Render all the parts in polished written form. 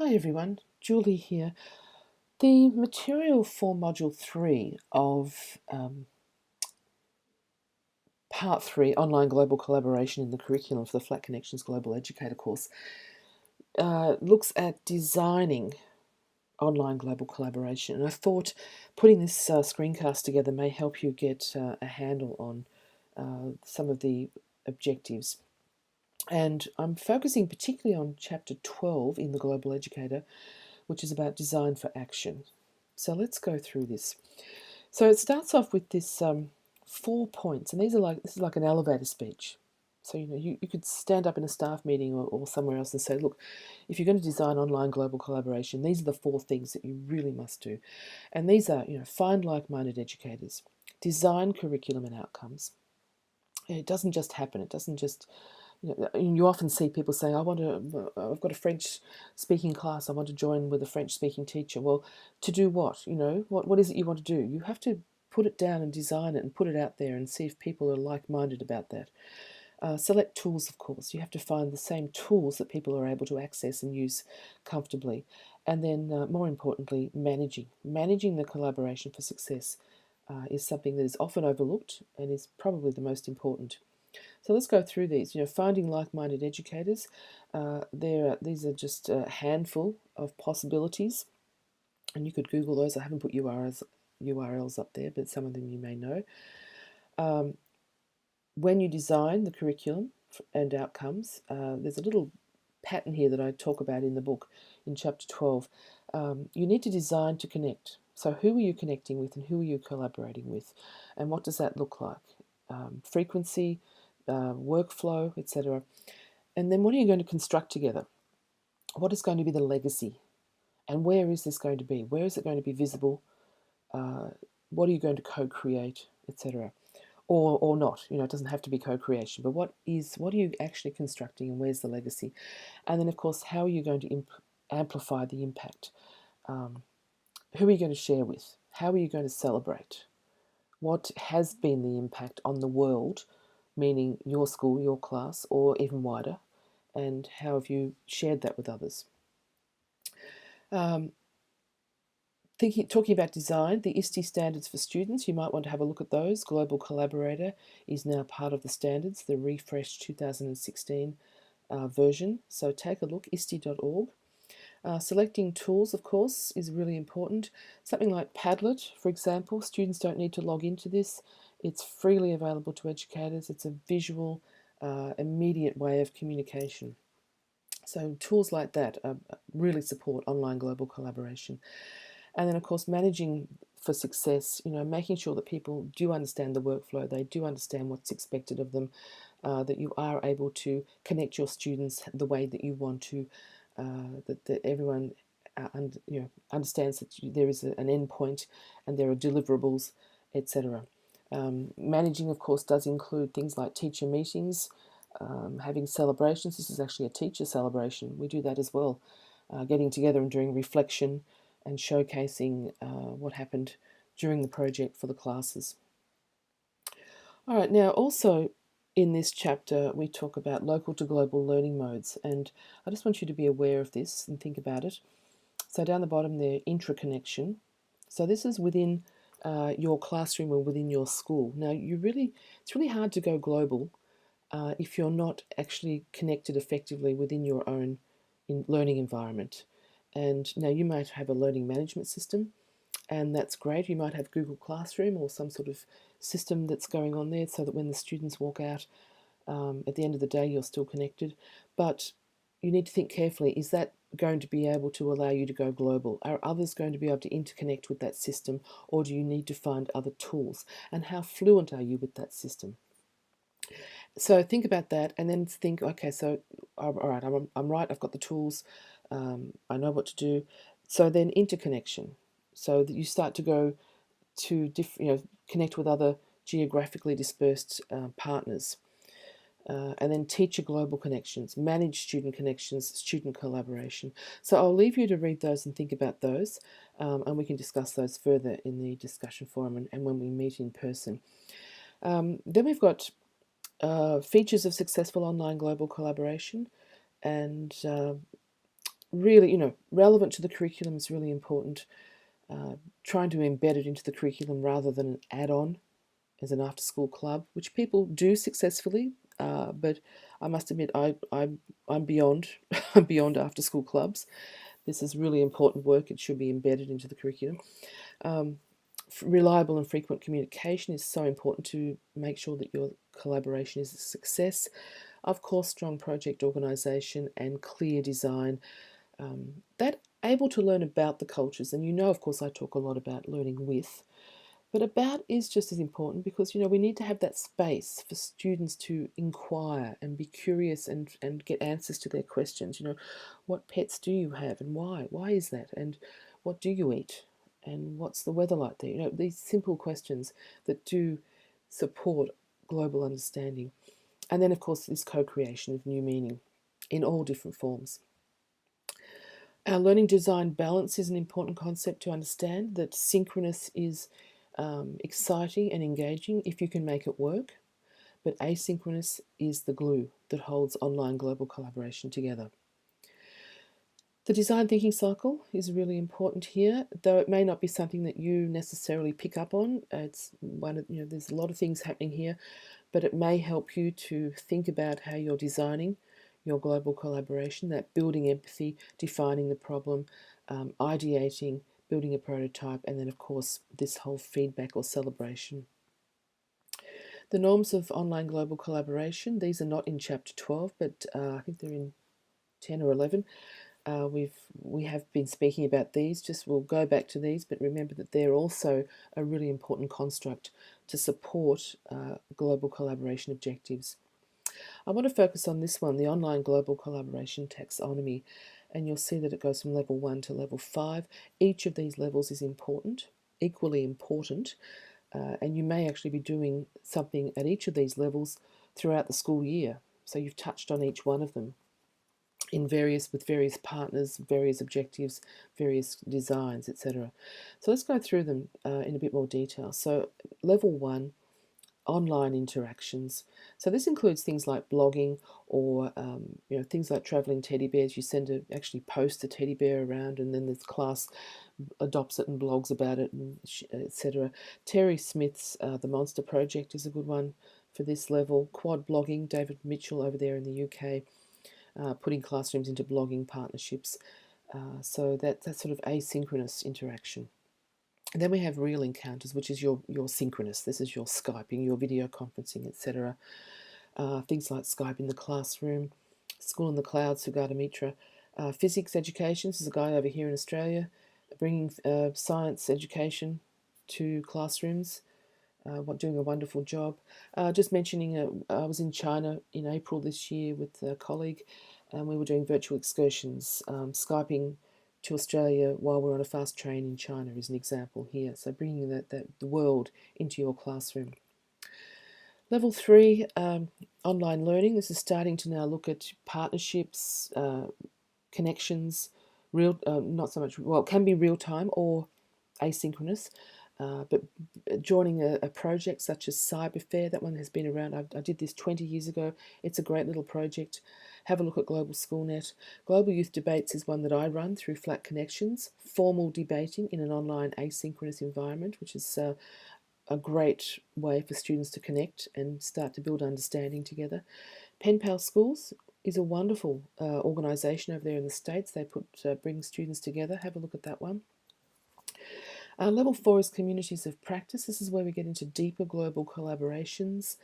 Hi everyone, Julie here. The material for Module 3 of Part 3, Online Global Collaboration in the Curriculum for the Flat Connections Global Educator course, looks at designing online global collaboration. And I thought putting this screencast together may help you get a handle on some of the objectives. And I'm focusing particularly on Chapter 12 in the Global Educator, which is about design for action. So let's go through this. So it starts off with this 4 points, and this is like an elevator speech. So you could stand up in a staff meeting or somewhere else and say, look, if you're going to design online global collaboration, these are the 4 things that you really must do. And these are, find like-minded educators, design curriculum and outcomes. It doesn't just happen. It doesn't just you often see people saying, I've got a French speaking class, I want to join with a French speaking teacher. Well, to do what? What is it you want to do? You have to put it down and design it and put it out there and see if people are like-minded about that. Select tools, of course. You have to find the same tools that people are able to access and use comfortably. And then, more importantly, managing the collaboration for success is something that is often overlooked and is probably the most important. So let's go through these. Finding like-minded educators. These are just a handful of possibilities, and you could Google those. I haven't put URLs up there, but some of them you may know. When you design the curriculum and outcomes, there's a little pattern here that I talk about in the book in Chapter 12. You need to design to connect. So who are you connecting with and who are you collaborating with? And what does that look like? Frequency, workflow, etc. And then what are you going to construct together? What is going to be the legacy? And where is this going to be? Where is it going to be visible? What are you going to co-create, etc.? Or not. It doesn't have to be co-creation, but what are you actually constructing and where's the legacy? And then, of course, how are you going to amplify the impact? Who are you going to share with? How are you going to celebrate? What has been the impact on the world, meaning your school, your class, or even wider, and how have you shared that with others? Talking about design, the ISTE standards for students, you might want to have a look at those. Global Collaborator is now part of the standards, the refreshed 2016 version. So take a look, ISTE.org. Selecting tools, of course, is really important. Something like Padlet, for example, students don't need to log into this. It's freely available to educators. It's a visual, immediate way of communication. So tools like that really support online global collaboration. And then, of course, managing for success, making sure that people do understand the workflow, they do understand what's expected of them, that you are able to connect your students the way that you want to, that everyone understands that there is an endpoint and there are deliverables, etc. Managing, of course, does include things like teacher meetings, having celebrations. This is actually a teacher celebration. We do that as well, getting together and doing reflection and showcasing what happened during the project for the classes. All right, now also in this chapter we talk about local to global learning modes, and I just want you to be aware of this and think about it. So down the bottom there, intraconnection. So this is within your classroom or within your school. Now it's really hard to go global if you're not actually connected effectively within your own learning environment. And now you might have a learning management system, and that's great. You might have Google Classroom or some sort of system that's going on there so that when the students walk out at the end of the day, you're still connected. But you need to think carefully, is that going to be able to allow you to go global? Are others going to be able to interconnect with that system, or do you need to find other tools? And how fluent are you with that system? So think about that, and then think, okay, so all right, I'm right, I've got the tools, I know what to do. So then interconnection. So that you start to go to connect with other geographically dispersed partners. And then teacher global connections, manage student connections, student collaboration. So I'll leave you to read those and think about those, and we can discuss those further in the discussion forum and when we meet in person. Then we've got features of successful online global collaboration, and really, relevant to the curriculum is really important. Trying to embed it into the curriculum rather than an add-on as an after-school club, which people do successfully. But I must admit, I'm beyond I'm beyond after-school clubs. This is really important work. It should be embedded into the curriculum. Reliable and frequent communication is so important to make sure that your collaboration is a success. Of course, strong project organisation and clear design. That able to learn about the cultures, and of course, I talk a lot about learning with, but about is just as important because we need to have that space for students to inquire and be curious and get answers to their questions. What pets do you have and why? Why is that? And what do you eat? And what's the weather like there? These simple questions that do support global understanding. And then, of course, this co-creation of new meaning in all different forms. Our learning design balance is an important concept to understand, that synchronous is exciting and engaging if you can make it work, but asynchronous is the glue that holds online global collaboration together. The design thinking cycle is really important here, though it may not be something that you necessarily pick up on. It's one of, there's a lot of things happening here, but it may help you to think about how you're designing your global collaboration, that building empathy, defining the problem, ideating, building a prototype, and then, of course, this whole feedback or celebration. The norms of online global collaboration, these are not in Chapter 12, but I think they're in 10 or 11. We have been speaking about these, we'll go back to these, but remember that they're also a really important construct to support global collaboration objectives. I want to focus on this one, the online global collaboration taxonomy, and you'll see that it goes from level 1 to level 5. Each of these levels is important, equally important, and you may actually be doing something at each of these levels throughout the school year. So you've touched on each one of them with various partners, various objectives, various designs, etc. So let's go through them in a bit more detail. So level 1, online interactions. So this includes things like blogging or things like travelling teddy bears. You actually post a teddy bear around, and then the class adopts it and blogs about it, and etc. Terry Smith's The Monster Project is a good one for this level. Quad blogging, David Mitchell over there in the UK, putting classrooms into blogging partnerships. So that's sort of asynchronous interaction. And then we have real encounters, which is your synchronous. This is your Skyping, your video conferencing, etc. Things like Skype in the classroom, School in the Cloud, Sugata Mitra. Physics education, this is a guy over here in Australia, bringing science education to classrooms, doing a wonderful job. Just mentioning, I was in China in April this year with a colleague, and we were doing virtual excursions, Skyping to Australia while we're on a fast train in China is an example here. So bringing the world into your classroom. Level 3, online learning. This is starting to now look at partnerships, connections, not so much, well, it can be real time or asynchronous, but joining a project such as Cyberfair, that one has been around. I did this 20 years ago. It's a great little project. Have a look at Global Schoolnet. Global Youth Debates is one that I run through Flat Connections, formal debating in an online asynchronous environment, which is a great way for students to connect and start to build understanding together. Pen Pal Schools is a wonderful organisation over there in the States. They bring students together. Have a look at that one. Level 4 is communities of practice. This is where we get into deeper global collaborations.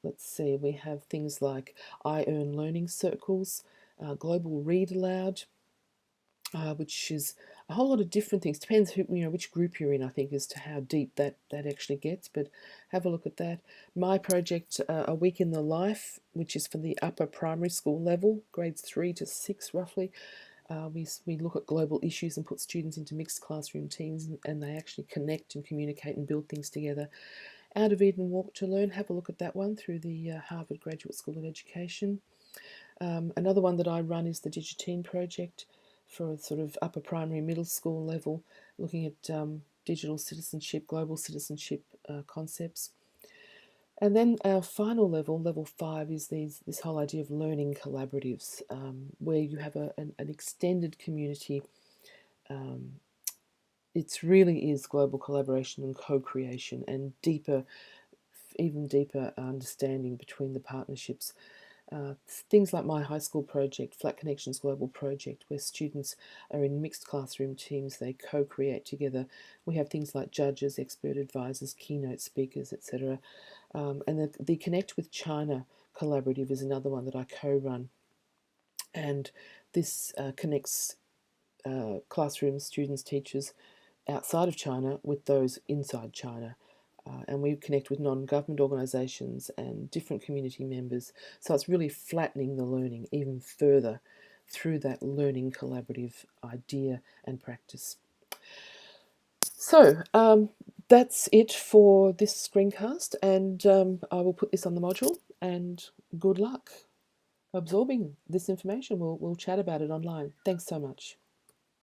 Let's see, we have things like I Earn Learning Circles, Global Read Aloud, which is a whole lot of different things. Depends which group you're in, I think, as to how deep that actually gets, but have a look at that. My project, A Week in the Life, which is for the upper primary school level, grades 3 to 6 roughly. We look at global issues and put students into mixed classroom teams, and they actually connect and communicate and build things together. Out of Eden Walk to Learn, have a look at that one through the Harvard Graduate School of Education. Another one that I run is the Digitine project for sort of upper primary, middle school level, looking at digital citizenship, global citizenship concepts. And then our final level, level 5, is this whole idea of learning collaboratives, where you have an extended community. It really is global collaboration and co-creation and even deeper understanding between the partnerships. Things like my high school project, Flat Connections Global Project, where students are in mixed classroom teams, they co-create together. We have things like judges, expert advisors, keynote speakers, etc. And the Connect with China collaborative is another one that I co-run. And this connects classrooms, students, teachers outside of China with those inside China. And we connect with non-government organisations and different community members. So it's really flattening the learning even further through that learning collaborative idea and practice. So that's it for this screencast, and I will put this on the module, and good luck absorbing this information. We'll chat about it online. Thanks so much.